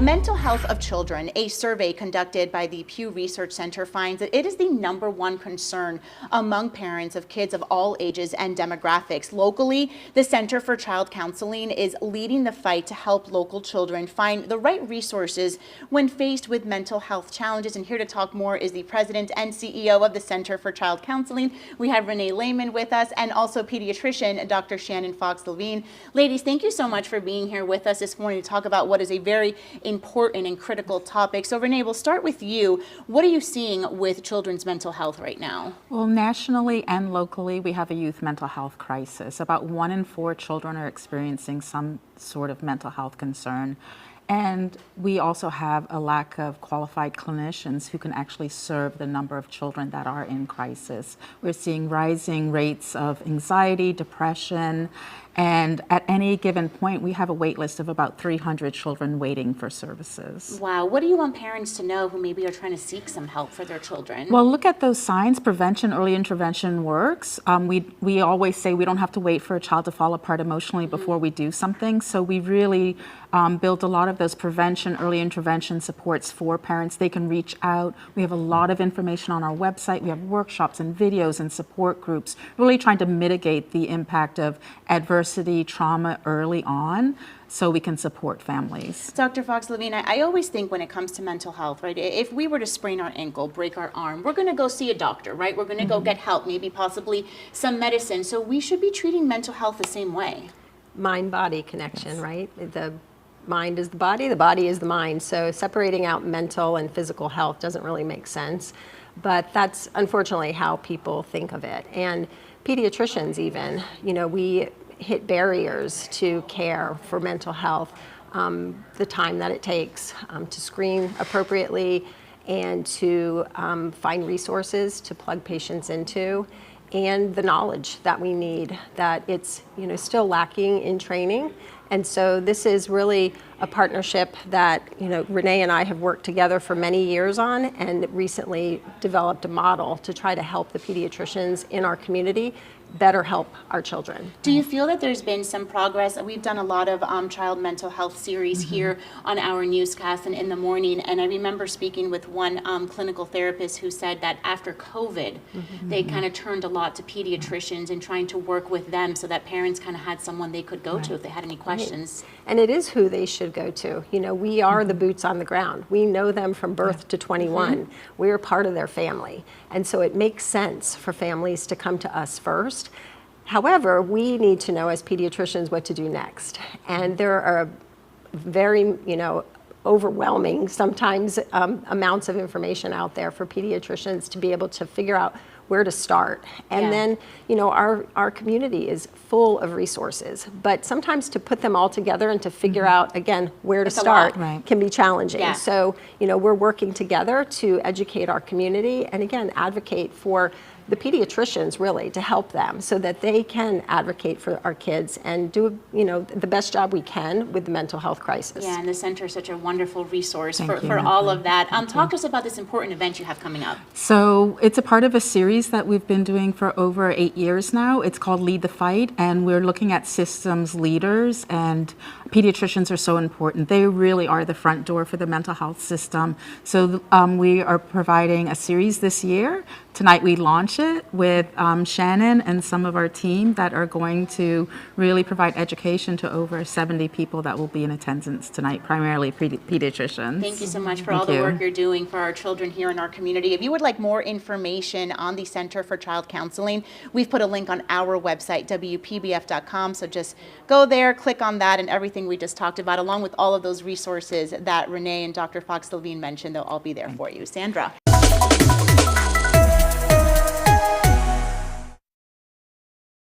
Mental health of children. A survey conducted by the Pew Research Center finds that it is the #1 concern among parents of kids of all ages and demographics. Locally, the Center for Child Counseling is leading the fight to help local children find the right resources when faced with mental health challenges. And here to talk more is the president and CEO of the Center for Child Counseling. We have Renee Lehman with us, and also pediatrician Dr. Shannon Fox-Levine. Ladies, thank you so much for being here with us this morning to talk about what is a very important and critical topic. So Renee, we'll start with you. What are you seeing with children's mental health right now? Well, nationally and locally, we have a youth mental health crisis. About 1 in 4 children are experiencing some sort of mental health concern. And we also have a lack of qualified clinicians who can actually serve the number of children that are in crisis. We're seeing rising rates of anxiety, depression, and at any given point, we have a wait list of about 300 children waiting for services. Wow. What do you want parents to know who maybe are trying to seek some help for their children? Well, look at those signs. Prevention, early intervention works. We always say we don't have to wait for a child to fall apart emotionally before we do something. So we really built a lot of those prevention, early intervention supports for parents. They can reach out. We have a lot of information on our website. We have workshops and videos and support groups, really trying to mitigate the impact of adversity, trauma early on, so we can support families. Dr. Fox-Levine, I always think when it comes to mental health, right, if we were to sprain our ankle, break our arm, we're going to go see a doctor, right? We're going to go get help, maybe possibly some medicine. So we should be treating mental health the same way. Mind-body connection, right? The mind is the body is the mind. So separating out mental and physical health doesn't really make sense. But that's unfortunately how people think of it. And pediatricians even, we hit barriers to care for mental health, the time that it takes to screen appropriately and to find resources to plug patients into, and the knowledge that we need, that it's still lacking in training. And so this is really a partnership that Renee and I have worked together for many years on, and recently developed a model to try to help the pediatricians in our community better help our children. Do you feel that there's been some progress? We've done a lot of child mental health series here on our newscast and in the morning, and I remember speaking with one clinical therapist who said that after COVID, they kind of turned a lot to pediatricians and trying to work with them so that parents kind of had someone they could go to if they had any questions. Right. And it is who they should go to. We are the boots on the ground. We know them from birth to 21. We are part of their family. And so it makes sense for families to come to us first. However, we need to know as pediatricians what to do next. And there are very, overwhelming sometimes amounts of information out there for pediatricians to be able to figure out where to start. And then, our community is full of resources, but sometimes to put them all together and to figure out, again, where to start can be challenging. So, we're working together to educate our community and, again, advocate for the pediatricians really to help them so that they can advocate for our kids and do the best job we can with the mental health crisis. Yeah, and the center is such a wonderful resource for all of that. Talk to us about this important event you have coming up. So it's a part of a series that we've been doing for over 8 years now. It's called Lead the Fight, and we're looking at systems leaders, and pediatricians are so important. They really are the front door for the mental health system. So we are providing a series this year. Tonight we launch it with Shannon and some of our team that are going to really provide education to over 70 people that will be in attendance tonight, primarily pediatricians. Thank you so much for all the work you're doing for our children here in our community. If you would like more information on the Center for Child Counseling, we've put a link on our website, WPBF.com. So just go there, click on that, and everything we just talked about, along with all of those resources that Renee and Dr. Fox-Levine mentioned, they'll all be there for you. Sandra.